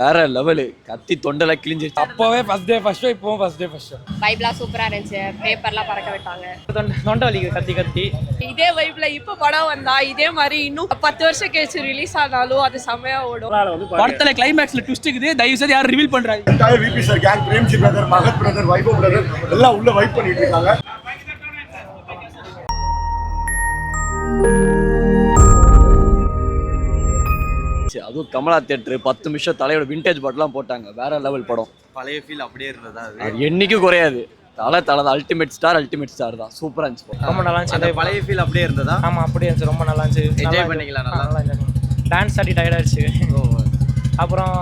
வேற லெவலு கத்தி தொண்டல கிழிஞ்சிருச்சு. அப்போவே ஃபர்ஸ்ட் டே ஃபர்ஸ்ட் ஷோ, இப்போவும் ஃபர்ஸ்ட் டே ஃபர்ஸ்ட் ஷோ. வைப்லாம் சூப்பரா இருந்துச்சு, பேப்பர்லாம் பறக்க விட்டாங்க. தொண்டை வலிக்கு கத்தி கத்தி. இதே வைப்ல இப்போ படம் வந்தா இதே மாதிரி இன்னும் 10 வருஷம் கழிச்சு ரிலீஸ் ஆனாலும் அது செமையா ஓடும். படத்துல கிளைமேக்ஸ்ல ட்விஸ்ட் இருக்குது, தயவு செய்து யாரும் ரிவீல் பண்றாங்க. Entire VP sir gang, Premji brother, Mahat brother, Vaibhav brother எல்லாம் உள்ள வைப் பண்ணிட்டு இருக்காங்க. அதுவும் கமலா தியேட்டர் 10 நிமிஷம் தலையோட விண்டேஜ் பாட்லாம் போட்டாங்க. வேற லெவல் படம். பழைய ஃபீல் அப்படியே இருந்ததா? அது என்னைக்கும் குறையாது. தலை அல்டிமேட் ஸ்டார் தான். சூப்பரா இருந்துச்சு. ரொம்ப நல்லா இருந்துச்சு. அந்த பழைய ஃபீல் அப்படியே இருந்ததா? ஆமா, அப்படியே இருந்துச்சு. ரொம்ப நல்லா இருந்துச்சு. என்ஜாய் பண்ணிக்கலாம். நல்லா டான்ஸ் ஆடி டயர்ட் ஆயிடுச்சு. அப்புறம்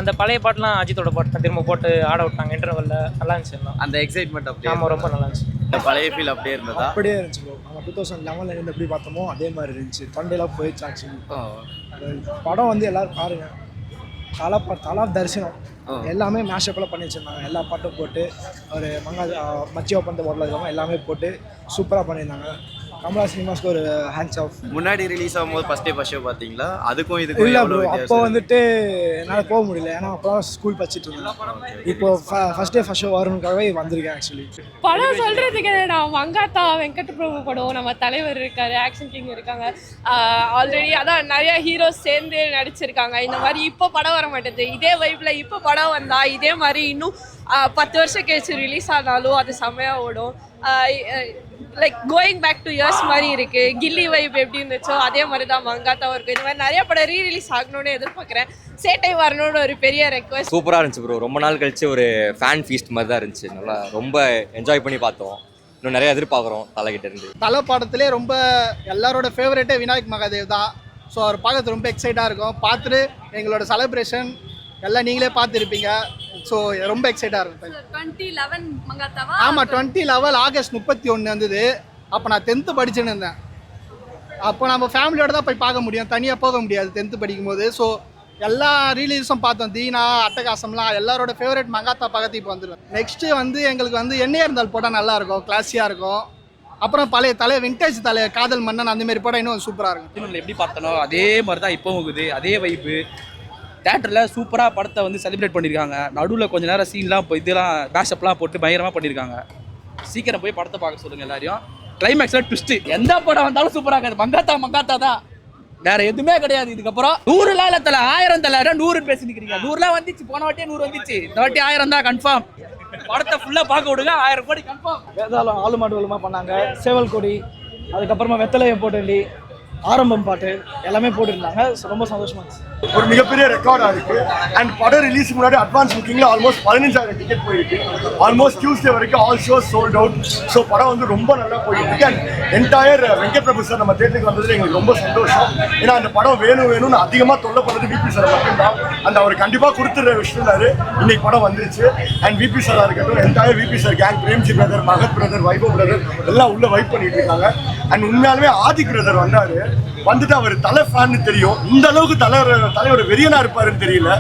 அந்த பழைய பாட்டுலாம் அஜித்தோட பாட்டு திரும்ப போட்டு ஆட விட்டாங்க இன்டர்வல்ல. நல்லா இருந்துச்சு எல்லாம். அந்த எக்ஸைட்மெண்ட் அப்படியே. ஆமா, ரொம்ப நல்லா இருந்துச்சு. பழைய ஃபீல் அப்படியே இருந்ததா? அப்படியே இருந்துச்சு ப்ரோ. நம்ம 2011ல இருந்து எப்படி பார்த்தோமோ அதே மாதிரி இருந்துச்சு. தொண்டையெல்லாம் போயிடுச்சு ஆக்சுவலி. படம் வந்து எல்லாரும் பாருங்க. தலா தரிசனம் எல்லாமே மேஷப்லாம் பண்ணி வச்சிருந்தாங்க. எல்லா பாட்டும் போட்டு ஒரு மச்சி ஓப்பன் போடல எல்லாமே போட்டு சூப்பராக பண்ணியிருந்தாங்க. கமலா சினிமாஸ்க்கு ஒரு ஹேண்ட்ஸ் ஆஃப். முன்னாடி ரிலீஸ் ஆகும்போது ஃபர்ஸ்ட் டே ஃபர்ஸ்ட் ஷோ பார்த்தீங்களா? அதுக்கும் இதுக்கும் இல்லை ப்ரோ, அப்போ வந்துட்டு என்னால் போக முடியல. ஏன்னா அப்போ ஸ்கூல் படிச்சுட்டு இருந்தேன். இப்போ ஃபர்ஸ்ட் டே ஃபர்ஸ்ட் ஷோ வரணுக்காகவே வந்திருக்கேன் ஆக்சுவலி. படம் சொல்றதுக்கு என்னடா, மங்காத்தா வெங்கட் பிரபு படம், நம்ம தலைவர் இருக்காரு, ஆக்ஷன் கிங் இருக்காங்க, ஆல்ரெடி அதான் நிறைய ஹீரோஸ் சேர்ந்து நடிச்சிருக்காங்க. இந்த மாதிரி இப்போ படம் வர மாட்டேது. இதே வைப்ல இப்போ படம் வந்தா இதே மாதிரி இன்னும் 10 வருஷம் கழிச்சு ரிலீஸ் ஆனாலும் அது செமையா ஓடும். Like going back to years மாதிரி இருக்கு. கில்லி வைப் எப்படி இருந்துச்சோ அதே மாதிரி தான் மங்காத்தாவும் இருக்கு. இந்த மாதிரி நிறைய படம் ரீரிலீஸ் ஆகணும்னு எதிர்பார்க்குறேன். சேட்டை வரணும்னு ஒரு பெரிய ரெக்வஸ்ட். சூப்பராக இருந்துச்சு ப்ரோ. ரொம்ப நாள் கழிச்சு ஒரு ஃபேன் ஃபீஸ்ட் மாதிரி தான் இருந்துச்சு. நல்லா ரொம்ப என்ஜாய் பண்ணி பார்த்தோம். இன்னும் நிறைய எதிர்பார்க்குறோம் தலைகிட்ட இருந்து. தலை படத்திலே ரொம்ப எல்லாரோட ஃபேவரட்டே விநாயக் மகாதேவ் தான். ஸோ அவர் பார்க்கறது ரொம்ப எக்ஸைட்டாக இருக்கும். பார்த்துட்டு எங்களோட செலிப்ரேஷன் எல்லாம் நீங்களே பார்த்துருப்பீங்க. ஸோ ரொம்ப எக்ஸைட்டாக இருக்கும். 2011 மங்காத்தாவா? ஆமாம், 2011 ஆகஸ்ட் 31 வந்தது. அப்போ நான் 10th படிச்சுன்னு இருந்தேன். அப்போ நம்ம ஃபேமிலியோட தான் போய் பார்க்க முடியும், தனியாக போக முடியாது 10th படிக்கும் போது. ஸோ எல்லா ரீலீஸும் பார்த்தோம். தீனா, அட்டகாசம்லாம் எல்லாரோட ஃபேவரட் மங்காத்தா பக்கத்து இப்போ வந்துடும். நெக்ஸ்ட்டு வந்து எங்களுக்கு வந்து என்னையே இருந்தால் போட்டால் நல்லாயிருக்கும், கிளாஸியாக இருக்கும். அப்புறம் பழைய விண்டேஜ் காதல் மன்னன் அந்த மாதிரி படம் இன்னும் சூப்பராக இருக்கும். எப்படி பார்த்தனோ அதே மாதிரி தான் இப்போ இருக்குது. அதே வைப்பு தேட்டரில் சூப்பராக படத்தை வந்து செலிப்ரேட் பண்ணியிருக்காங்க. நடுவில் கொஞ்சம் நேரம் சீன்லாம் இப்போ இதெல்லாம் பேஷப்லாம் போட்டு பயங்கரமாக பண்ணியிருக்காங்க. சீக்கிரம் போய் படத்தை பார்க்க சொல்லுங்கள் எல்லாரையும். கிளைமேக்ஸில் ட்விஸ்ட்டு எந்த படம் வந்தாலும் சூப்பராக இருக்காது. மங்காத்தா தான், வேற எதுவுமே கிடையாது. இதுக்கப்புறம் 100லாம் இல்லை, தலை 1000 தலை 100 பேசி நிற்கிறீங்க. 100லாம் வந்துச்சு, போன வாட்டியே 100 வந்துச்சு. இந்த வாட்டி 1000 தான் கன்ஃபார்ம். படத்தை ஃபுல்லாக பார்க்க விடுங்க, 1000 கோடி கன்ஃபார்ம். வேதாளம் ஆளு மாடு வலுமா பண்ணாங்க. சேவல் கொடி, அதுக்கப்புறமா வெத்தலையம் போட்டு ஆரம்பம் பாட்டு எல்லாமே போட்டுருந்தாங்க. ரொம்ப சந்தோஷமா இருந்துச்சு. ஒரு மிகப்பெரிய ரெக்கார்டாக இருக்கு. அண்ட் படம் ரிலீஸ் முன்னாடி அட்வான்ஸ் புக்கிங்ல ஆல்மோஸ்ட் 15,000 டிக்கெட் போயிருக்கு. ஆல்மோஸ்ட் டியூஸ்டே வரைக்கும் all shows sold out. So படம் வந்து ரொம்ப நல்லா போயிட்டு இருக்கு. And entire Venkat Prabhu sir நம்ம தேட்டருக்கு வந்ததுல எங்களுக்கு ரொம்ப சந்தோஷம். ஏன்னா அந்த படம் வேணும்னு அதிகமாக தொல்லை பண்ணது விபி சார் மட்டும்தான். அந்த அவர் கண்டிப்பாக கொடுத்துற விஷயம் இன்னைக்கு படம் வந்துருச்சு. அண்ட் விபி சாராக இருக்கட்டும், entire VP sir gang, Premji brother, Mahat brother, Vaibhav brother எல்லாம் உள்ள வைப் பண்ணிட்டு இருக்காங்க. அண்ட் உண்மையாலுமே ஆதி பிரதர் வந்துட்டு அவர் தலை ஃபேன்னு தெரியும். இந்த அளவுக்கு தலையோட வெறியனா இருப்பாருன்னு தெரியல.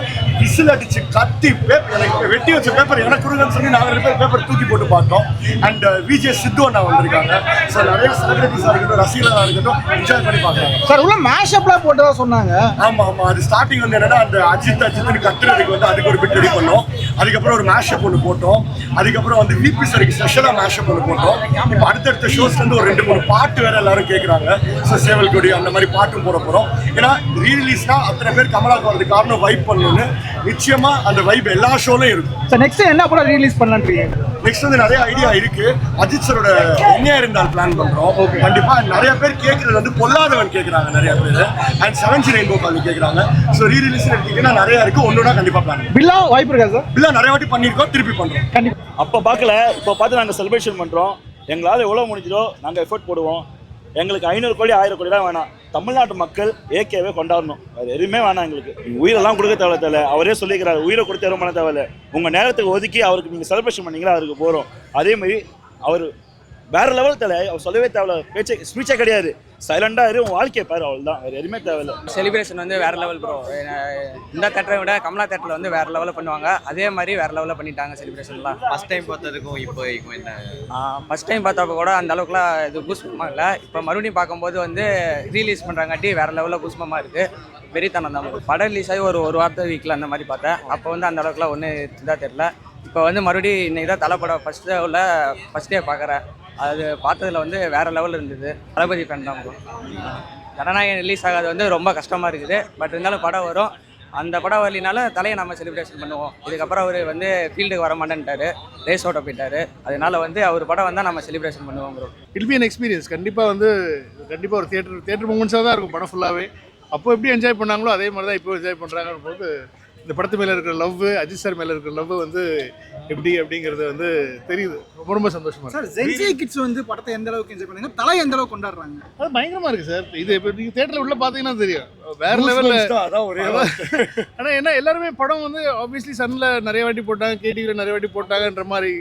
விசில் அடிச்சு கத்தி எனக்கு வெட்டி வச்ச பேப்பர் எனக்கு கொடுங்கன்னு சொல்லி நாங்கள் 2 பேர் பேப்பர் தூக்கி போட்டு பார்த்தோம். அண்ட் விஜே சித்து அண்ணா வந்திருக்காங்க. ஸோ நிறைய செலிபிரிட்டிஸாக இருக்கட்டும், ரசிகர்களாக இருக்கட்டும் என்ஜாய் பண்ணி பார்க்குறாங்க. சார் உள்ள மேஷப்லாம் போட்டதா சொன்னாங்க. ஆமாம், அது ஸ்டார்டிங் வந்து என்னன்னா அந்த அஜித்னு கட்டுறதுக்கு வந்து அதுக்கு ஒரு பிட் ரெடி பண்ணோம். அதுக்கப்புறம் ஒரு மேஷப் ஒன்று போட்டோம். அதுக்கப்புறம் வந்து விபி சாருக்கு ஸ்பெஷலாக மேஷப் ஒன்று போட்டோம். இப்போ அடுத்தடுத்த ஷோஸ் வந்து ஒரு 2-3 பாட்டு வேற எல்லாரும் கேட்குறாங்க. ஸோ சேவல் கொடி அந்த மாதிரி பாட்டும் போட போகிறோம். ஏன்னா ரீரிலீஸ்னா அத்தனை பேர் கமலாக்கு வரதுக்கு காரணம் வைப் பண்ணணும்னு. நிச்சயமா அந்த வைப் எல்லா ஷோலையும் இருக்கும். சார் நெக்ஸ்ட் என்ன படம் ரிலீஸ் பண்ணலான்றீங்க? நெக்ஸ்ட் வந்து நிறைய ஐடியா இருக்கு. அஜித் சாரோட என்ன இருந்தால் பிளான் பண்றோம். கண்டிப்பா நிறைய பேர் கேட்கறது வந்து பொல்லாதவன் கேட்கறாங்க நிறைய பேர். அண்ட் 7 ரெயின்போ காலி கேட்கறாங்க. ஸோ ரீரிலீஸ் எடுத்தீங்கன்னா நிறைய இருக்கு. ஒன்னொன்னா கண்டிப்பா பிளான். பில்லா வாய்ப்பு இருக்கா சார்? பில்லா நிறைய வாட்டி பண்ணியிருக்கோம், திருப்பி பண்றோம். கண்டிப்பா. அப்போ பார்க்கல, இப்போ பார்த்து நாங்கள் செலிப்ரேஷன் பண்ணுறோம். எங்களால் எவ்வளோ முடிஞ்சதோ நாங்கள் எஃபர்ட் போடுவோம். எங்களுக்கு 500 கோடி 1000 கோடிலாம் வேணாம். தமிழ்நாட்டு மக்கள் ஏகேவே கொண்டாடணும். அது எதுவுமே வேணாம் எங்களுக்கு. உயிரெல்லாம் கொடுக்க தேவையில்ல. அவரே சொல்லிக்கிறாரு, உயிரை கொடுத்து எதுவும் பண்ண தேவையில்லை. உங்கள் நேரத்துக்கு ஒதுக்கி அவருக்கு நீங்கள் செலிப்ரேஷன் பண்ணீங்களா அதுக்கு போகிறோம். அதேமாதிரி அவர் வேற லெவல் தலை. அவர் சொல்லவே தேவையில்ல, ஸ்பீச்சே கிடையாது. சைலண்டாக இரு, உன் வாழ்க்கையை பாரு, அவள் தான், வேறு எதுவுமே தேவையில்லை. செலிப்ரேஷன் வந்து வேற லெவல் ப்ரோ. இந்த தேட்டரை விட கமலா தேட்டரில் வந்து வேற லெவலில் பண்ணுவாங்க. அதே மாதிரி வேற லெவலில் பண்ணிட்டாங்க செலிப்ரேஷன்லாம். ஃபர்ஸ்ட் டைம் பார்த்ததுக்கும் இப்போ என்ன? ஃபர்ஸ்ட் டைம் பார்த்தப்ப கூட அந்த அளவுக்குலாம் இது பூஸ்பமாக இல்லை. இப்போ மறுபடியும் பார்க்கும்போது வந்து ரீலீஸ் பண்ணுறாங்காட்டி வேற லெவலில் பூஸ்பமாக இருக்குது. வெறித்தனம் தான். படம் ரிலீஸ் ஆகி ஒரு வாரத்தை வீக்கில் அந்த மாதிரி பார்த்தேன். அப்போ வந்து அந்த அளவுக்குலாம் ஒன்றும் இதாக தெரில. இப்போ வந்து மறுபடியும் இன்னைக்கு தான் தலை படம் ஃபஸ்ட் டே பார்க்குறேன். அது பார்த்ததில் வந்து வேறு லெவலில் இருந்தது. தளபதி ஃபேன் தான் ப்ரோ. ஜனநாயகம் ரிலீஸ் ஆகாது வந்து ரொம்ப கஷ்டமாக இருக்குது. பட் இருந்தாலும் படம் வரும். அந்த படம் வரலினால தலையை நம்ம செலிப்ரேஷன் பண்ணுவோம். இதுக்கப்புறம் அவர் வந்து ஃபீல்டுக்கு வர மாட்டேன்ட்டார், ரேஸ் ஓட்ட போயிட்டார். அதனால வந்து அவர் படம் வந்தால் நம்ம செலிப்ரேஷன் பண்ணுவோம் bro. It be an experience. கண்டிப்பாக ஒரு தியேட்டர் மூமெண்ட்ஸாக தான் இருக்கும் படம் ஃபுல்லாகவே. அப்போ எப்படி என்ஜாய் பண்ணாங்களோ அதே மாதிரி தான் இப்போ என்ஜாய் பண்ணுறாங்கன்னு போது இந்த படத்து மேலே இருக்கிற லவ், அஜித் சார் மேலே இருக்கிற லவ் வந்து எப்படி அப்படிங்கிறது வந்து தெரியுது. ரொம்ப சந்தோஷமாக சார் ஜென்சி கிட்ஸ் வந்து படத்தை எந்த அளவுக்கு என்ஜாய் பண்ணுங்க, தலை எந்த அளவுக்கு கொண்டாடுறாங்க, அது பயங்கரமாக இருக்குது சார். இது இப்போ நீங்கள் தேட்டரில் உள்ள பார்த்தீங்கன்னா தெரியும் வேறு லெவலில். ஆனால் என்ன எல்லாருமே படம் வந்து ஆப்வியஸ்லி சன்னில் நிறைய வாட்டி போட்டாங்க, கேடிவியில் நிறைய வாட்டி போட்டாங்கன்ற மாதிரி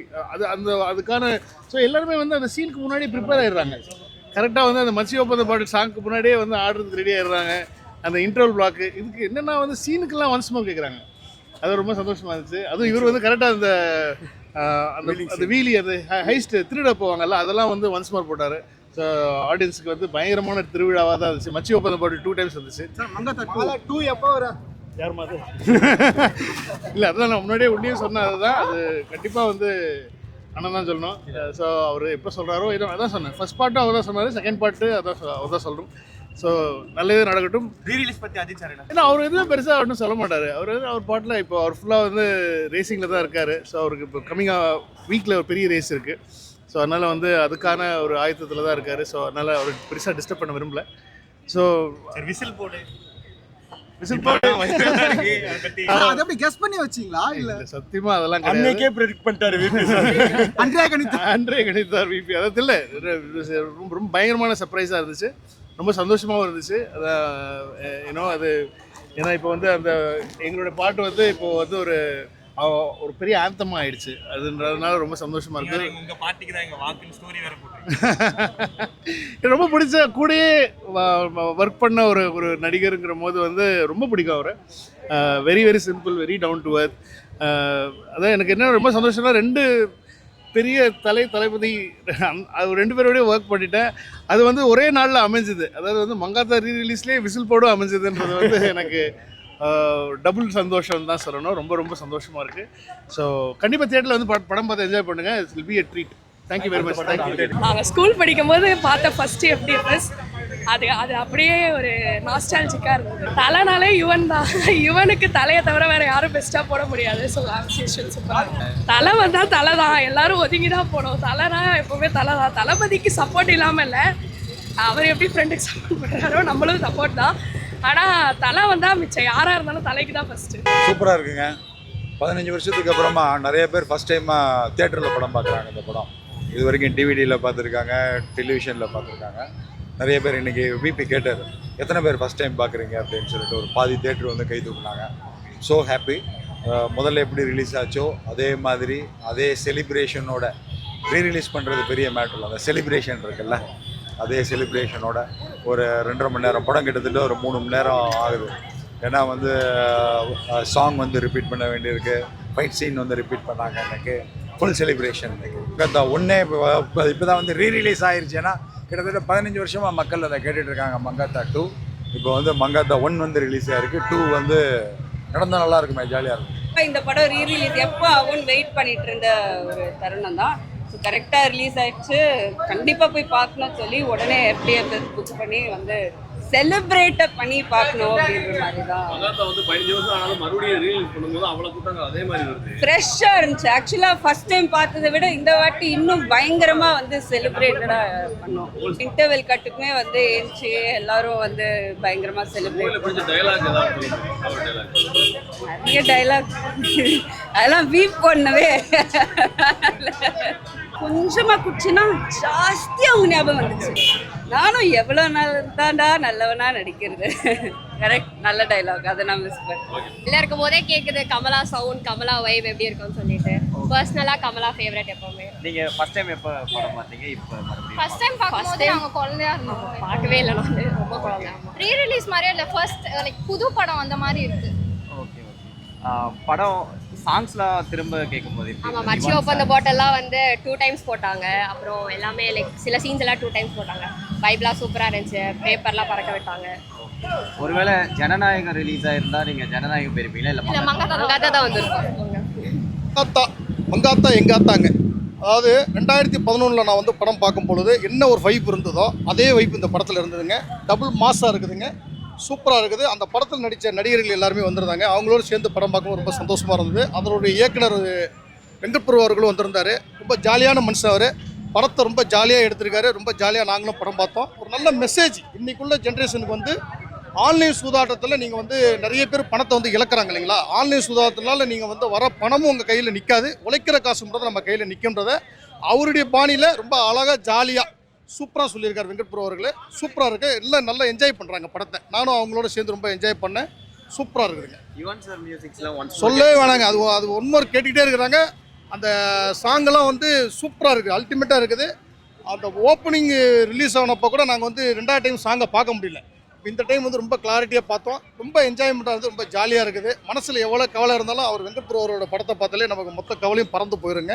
அதுக்கான ஸோ எல்லாருமே வந்து அந்த சீனுக்கு முன்னாடி ப்ரிப்பேர் ஆகிடுறாங்க. கரெக்டாக வந்து அந்த மச்சி ஒப்பந்த பாட்டு சாங்க்கு முன்னாடியே வந்து ஆடுறதுக்கு ரெடி ஆகிடுறாங்க. அந்த இன்டர்வல் பிளாக்கு இதுக்கு என்னென்னா வந்து சீனுக்கெல்லாம் ஒன்ஸ் மோர் கேட்குறாங்க. அது ரொம்ப சந்தோஷமாக இருந்துச்சு. அதுவும் இவர் வந்து கரெக்டாக அந்த வீலி அந்த ஹைஸ்ட் திருட போவாங்கல்ல அதெல்லாம் வந்து ஒன்ஸ் மோர் போட்டார். ஸோ ஆடியன்ஸுக்கு வந்து பயங்கரமான திருவிழாவாக தான் இருந்துச்சு. மச்சி ஒப்பந்த பாட்டு 2 times வந்துச்சு. டூ எப்போ வர யார் மாதிரி இல்லை அதான் நான் முன்னாடியே உண்மையும் சொன்னேன். அதுதான் அது கண்டிப்பாக வந்து அண்ணன் தான் சொல்லணும். ஸோ அவர் எப்போ சொல்கிறாரோ இதோ அதான் சொன்னேன். ஃபர்ஸ்ட் பார்ட்டும் அவர் தான் சொன்னார், செகண்ட் பார்ட்டு அவர் தான் சொல்கிறோம். ஸோ நல்லது நடக்கட்டும். ரீரிலீஸ் பற்றி அஜித் சார் ஏன்னா அவர் எதுவும் பெருசாக ஒன்றும் சொல்ல மாட்டார். அவர் பாட்டில் இப்போ அவர் ஃபுல்லாக வந்து ரேசிங்கில் தான் இருக்கார். ஸோ அவருக்கு இப்போ கம்மிங் வீக்கில் ஒரு பெரிய ரேஸ் இருக்குது. ஸோ அதனால் வந்து அதுக்கான ஒரு ஆயத்தத்தில் தான் இருக்கார். ஸோ அதனால் அவர் பெருசாக டிஸ்டர்ப் பண்ண விரும்பல. ஸோ விசில் போட்டு அதை எப்படி கெஸ் பண்ணி வச்சீங்களா? இல்ல சத்தியமா அதெல்லாம் அன்னைக்கே ப்ரெடிக்ட் பண்ணிட்டாரு அன்றைய கணித்தார் விபி. அதாவது இல்லை ரொம்ப பயங்கரமான சர்ப்ரைஸாக இருந்துச்சு. ரொம்ப சந்தோஷமாகவும் இருந்துச்சு. அதான் அது ஏன்னா இப்போ வந்து அந்த எங்களோட பாட்டு வந்து இப்போ வந்து ஒரு பெரிய ஆந்தமாக ஆயிடுச்சு. அதுன்றதுனால ரொம்ப சந்தோஷமாக இருக்குது. உங்கள் பாட்டிக்கு தான் எங்கள் வாக்குன்னு ஸ்டோரி வேறு போட்டு ரொம்ப பிடிச்ச கூடயே ஒர்க் பண்ண ஒரு நடிகருங்கிற போது வந்து ரொம்ப பிடிக்கும் அவரை. Very very simple, very down to earth. அதான் எனக்கு என்ன ரொம்ப சந்தோஷம்னா 2 பெரிய தளபதி அது 2 பேரோடய ஒர்க் பண்ணிட்டேன். அது வந்து ஒரே நாளில் அமைஞ்சுது. அதாவது வந்து மங்காத்தா ரீரிலீஸ்லேயே விசில் போடும் அமைஞ்சதுன்றது வந்து எனக்கு டபுள் சந்தோஷம் தான் சொல்லணும். ரொம்ப சந்தோஷமாக இருக்குது. ஸோ கண்டிப்பாக தியேட்டரில் வந்து படம் பார்த்து என்ஜாய் பண்ணுங்கள். It's will be a treat. Thank you very much. Thank you. நாங்கள் ஸ்கூல் படிக்கும்போது பார்த்த ஃபர்ஸ்ட் FDFS அது அப்படியே ஒரு நாஸ்டாலஜிக்காக இருந்தது. தலைனாலே யுவன் தான். யுவனுக்கு தலையை தவிர வேறு யாரும் பெஸ்ட்டாக போட முடியாது. ஸோ அப்ரிசியேஷன் சூப்பராக. தலை வந்தால் தலை தான், எல்லோரும் ஒதுங்கி தான் போடும். தலைனா எப்போவுமே தலை தான். தளபதிக்கு சப்போர்ட் இல்லாமல் இல்லை, அவர் எப்படி ஃப்ரெண்டுக்கு சப்போர்ட் பண்ணுறாரோ நம்மளும் சப்போர்ட் தான். ஆனால் தலை வந்தால் மிச்சம் யாராக இருந்தாலும் தலைக்கு தான் ஃபஸ்ட்டு. சூப்பராக இருக்குங்க. 15 வருஷத்துக்கு அப்புறமா நிறைய பேர் ஃபஸ்ட் டைமாக தியேட்டரில் படம் பார்க்குறாங்க. இந்த படம் இது வரைக்கும் டிவிடியில் பார்த்துருக்காங்க, டெலிவிஷனில் பார்த்துருக்காங்க. நிறைய பேர் இன்றைக்கி விபி கேட்டார் எத்தனை பேர் ஃபஸ்ட் டைம் பார்க்குறீங்க அப்படின்னு சொல்லிட்டு ஒரு பாதி தியேட்டர் வந்து கை தூக்குனாங்க. So happy. முதல்ல எப்படி ரிலீஸ் ஆச்சோ அதே மாதிரி அதே செலிப்ரேஷனோட ரீரிலீஸ் பண்ணுறது பெரிய மேட்டர். அந்த செலிப்ரேஷன் இருக்குல்ல, அதே செலிப்ரேஷனோட ஒரு 2.5 மணி நேரம் படம் கிட்டத்தட்ட ஒரு 3 மணி நேரம் ஆகுது. ஏன்னா வந்து சாங் வந்து ரிப்பீட் பண்ண வேண்டியிருக்கு, ஃபைட் சீன் வந்து ரிப்பீட் பண்ணாங்க. எனக்கு ஃபுல் செலிப்ரேஷன். மங்காத்தா 1 இப்போ தான் வந்து ரீரிலீஸ் ஆயிடுச்சு. ஏன்னா கிட்டத்தட்ட 15 வருஷமாக மக்கள் அதை கேட்டுட்டு இருக்காங்க. மங்காத்தா 2 இப்போ வந்து மங்காத்தா 1 வந்து ரிலீஸ் ஆகிருக்கு. 2 வந்து நடந்தால் நல்லா இருக்குமே, ஜாலியாக இருக்கும். இந்த படம் ரீரிலீஸ் எப்போ ஆகும்னு வெயிட் பண்ணிட்டு இருந்த ஒரு தருணம் தான். ஸோ கரெக்டாக ரிலீஸ் ஆகிடுச்சு. கண்டிப்பாக போய் பார்க்கணும்னு சொல்லி உடனே FDFS புக் பண்ணி வந்து செலிப்ரேட்டை பண்ணி பார்க்கணும் அப்படின்ற மாதிரி தான். வந்து 15 வருஷம் ஆனாலும் மறுபடியும் ரீலீஸ் பண்ணும்போது அவ்வளோ கூட்டாங்க அதே மாதிரி வருது. ஃப்ரெஷ்ஷாக இருந்துச்சு. ஆக்சுவலாக ஃபர்ஸ்ட் டைம் பார்த்ததை விட இந்த வாட்டி இன்னும் பயங்கரமாக வந்து செலிப்ரேட்டடாக பண்ணோம். இன்டர்வெல் கட்டுக்குமே வந்து ஏஞ்சி எல்லாரும் வந்து பயங்கரமாக செலிப்ரேட். நிறைய டைலாக் அதெல்லாம் வீப் பண்ணவே கொஞ்சமாக குடிச்சுன்னா ஜாஸ்தி அவங்க ஞாபகம் வந்துச்சு. நானும் எவ்வளோ நாள் தான்டா நல்லவனா நடிக்கிறது. கரெக்ட், நல்ல டைலாக். அதை நான் மிஸ் பண்ணேன். இல்லை இருக்கும் போதே கேட்குது கமலா சவுண்ட், கமலா வைப் எப்படி இருக்கும்னு சொல்லிட்டு. பர்சனலாக கமலா ஃபேவரட் எப்போவுமே. நீங்கள் ஃபர்ஸ்ட் டைம் எப்போ படம் பார்த்தீங்க? இப்போ மறுபடியும் ஃபர்ஸ்ட் டைம் பார்க்கும்போது நாங்கள் குழந்தையா இருந்தோம், பார்க்கவே இல்லை. நான் ரொம்ப குழந்தையா. ரீ ரிலீஸ் மாதிரியே இல்லை, ஃபர்ஸ்ட் லைக் புது படம் அந்த மாதிரி இருக்குது. ஓகே படம் சாங்ஸ்லாம் திரும்ப கேட்கும்போது ஆமாம், மச்சி ஓப்பன் த பாட்டெல்லாம் வந்து 2 times போட்டாங்க. அப்புறம் எல்லாமே லைக் சில சீன்ஸ் எல்லாம் 2 times போட்டாங்க. வைப்லாம் சூப்பராக இருந்துச்சு. பேப்பர்லாம் பறக்க விட்டாங்க. ஒருவேளை ஜனநாயகம் ரிலீஸ் ஆயிருந்தா நீங்க ஜனநாயகம் போயிருப்பீங்களா இல்ல மங்காத்தா தான் வந்திருக்கோம். மங்காத்தா எங்காத்தாங்க. அதாவது 2011 நான் வந்து படம் பார்க்கும் பொழுது என்ன ஒரு வைப் இருந்ததோ அதே வைப் இந்த படத்தில் இருந்ததுங்க. டபுள் மாஸாக இருக்குதுங்க, சூப்பராக இருக்குது. அந்த படத்தில் நடித்த நடிகர்கள் எல்லாருமே வந்திருந்தாங்க. அவங்களோட சேர்ந்து படம் பார்க்கும்போது ரொம்ப சந்தோஷமாக இருந்தது. அதனுடைய இயக்குனர் வெங்கட் பிரபு அவர்களும் வந்திருந்தார். ரொம்ப ஜாலியான மனுஷன் அவர். படத்தை ரொம்ப ஜாலியாக எடுத்திருக்காரு. ரொம்ப ஜாலியாக நாங்களும் படம் பார்த்தோம். ஒரு நல்ல மெசேஜ். இன்றைக்குள்ள ஜென்ரேஷனுக்கு வந்து ஆன்லைன் சூதாட்டத்தில் நீங்கள் வந்து நிறைய பேர் பணத்தை வந்து இழக்கிறாங்க இல்லைங்களா? ஆன்லைன் சூதாட்டத்தினால நீங்கள் வந்து வர பணமும் உங்கள் கையில் நிற்காது, உழைக்கிற காசுன்றதை நம்ம கையில் நிற்கின்றதை அவருடைய பாணியில் ரொம்ப அழகாக ஜாலியாக சூப்பராக சொல்லியிருக்காரு வெங்கட் பிரபு அவர்களே. சூப்பராக இருக்குது. எல்லாம் நல்லா என்ஜாய் பண்ணுறாங்க படத்தை. நானும் அவங்களோட சேர்ந்து ரொம்ப என்ஜாய் பண்ணேன். சூப்பராக இருக்குதுங்க. யுவன் சார் மியூசிக்ஸ்லாம் சொல்லவே வேணாங்க. அது ஒன்மோர் கேட்டுக்கிட்டே இருக்கிறாங்க. அந்த சாங்கெல்லாம் வந்து சூப்பராக இருக்குது, அல்டிமேட்டாக இருக்குது. அந்த ஓப்பனிங் ரிலீஸ் ஆனப்போ கூட நாங்கள் வந்து 2வது டைம் சாங்கை பார்க்க முடியல. இந்த டைம் வந்து ரொம்ப கிளாரிட்டியாக பார்த்தோம். ரொம்ப என்ஜாய்மெண்ட்டாக இருக்குது, ரொம்ப ஜாலியாக இருக்குது. மனசில் எவ்வளோ கவலை இருந்தாலும் அவர் வெங்கட் பிரபு அவரோட படத்தை பார்த்தாலே நமக்கு மொத்த கவலையும் பறந்து போயிருங்க.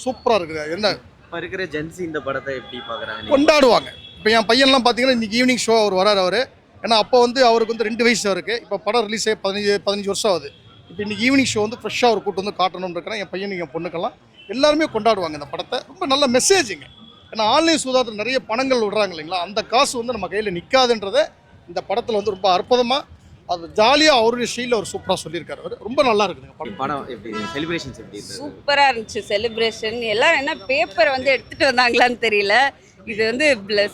சூப்பராக இருக்குது. என்ன இப்போ இருக்கிற ஜென்சி இந்த படத்தை எப்படி பார்க்குறாங்க? கொண்டாடுவாங்க. இப்போ என் பையன்லாம் பார்த்தீங்கன்னா இன்றைக்கி ஈவினிங் ஷோ அவர் வராரு. அவர் ஏன்னா அப்போ வந்து அவருக்கு வந்து 2 வயசு இருக்குது. இப்போ படம் ரிலீஸ் ஆகி 15 வருஷம் ஆகுது. இப்போ இன்றைக்கி ஈவினிங் ஷோ வந்து ஃப்ரெஷ்ஷாக ஒரு கூட்டு வந்து காட்டணும்னு இருக்கிறேன். என் பையனுக்கு என் பொண்ணுக்கெல்லாம் எல்லாருமே கொண்டாடுவாங்க இந்த படத்தை. ரொம்ப நல்ல மெசேஜுங்க. ஏன்னா ஆன்லைன் சூதாட்டத்தில் நிறைய பணங்கள் விடுறாங்க இல்லைங்களா? அந்த காசு வந்து நம்ம கையில் நிற்காதுன்றதை இந்த படத்தில் வந்து ரொம்ப அற்புதமாக அது ஜாலியாக அவருடைய ஸ்டைலில் அவர் சூப்பராக சொல்லியிருக்காரு. அவர் ரொம்ப நல்லா இருக்குதுங்க படம். எப்படி செலிப்ரேஷன்ஸ் எப்படி இருந்தது? சூப்பராக இருந்துச்சு செலிப்ரேஷன். எல்லாரும் என்ன பேப்பரை வந்து எடுத்துகிட்டு வந்தாங்களான்னு தெரியல. இது வந்து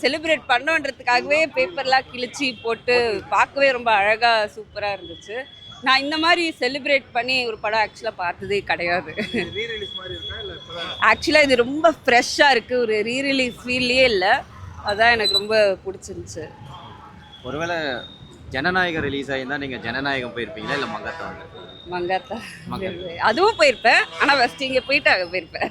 செலிப்ரேட் பண்ணோன்றதுக்காகவே பேப்பர்லாம் கிழிச்சி போட்டு பார்க்கவே ரொம்ப அழகாக சூப்பராக இருந்துச்சு. நான் இந்த மாதிரி செலிப்ரேட் பண்ணி ஒரு படம் ஆக்சுவலாக பார்த்ததே கிடையாது. ஆக்சுவலாக இது ரொம்ப ஃப்ரெஷ்ஷாக இருக்குது, ஒரு ரீரிலீஸ் ஃபீல்லையே இல்லை. அதான் எனக்கு ரொம்ப பிடிச்சிருந்துச்சு. ஒருவேளை ஜனநாயகம் ரிலீஸ் ஆகியிருந்தா நீங்கள் ஜனநாயகம் போயிருப்பீங்களா இல்லை மங்காத்தா? மங்காத்தா அதுவும் போயிருப்பேன். ஆனால் ஃபஸ்ட்டு இங்கே போயிட்டு அங்கே போயிருப்பேன்.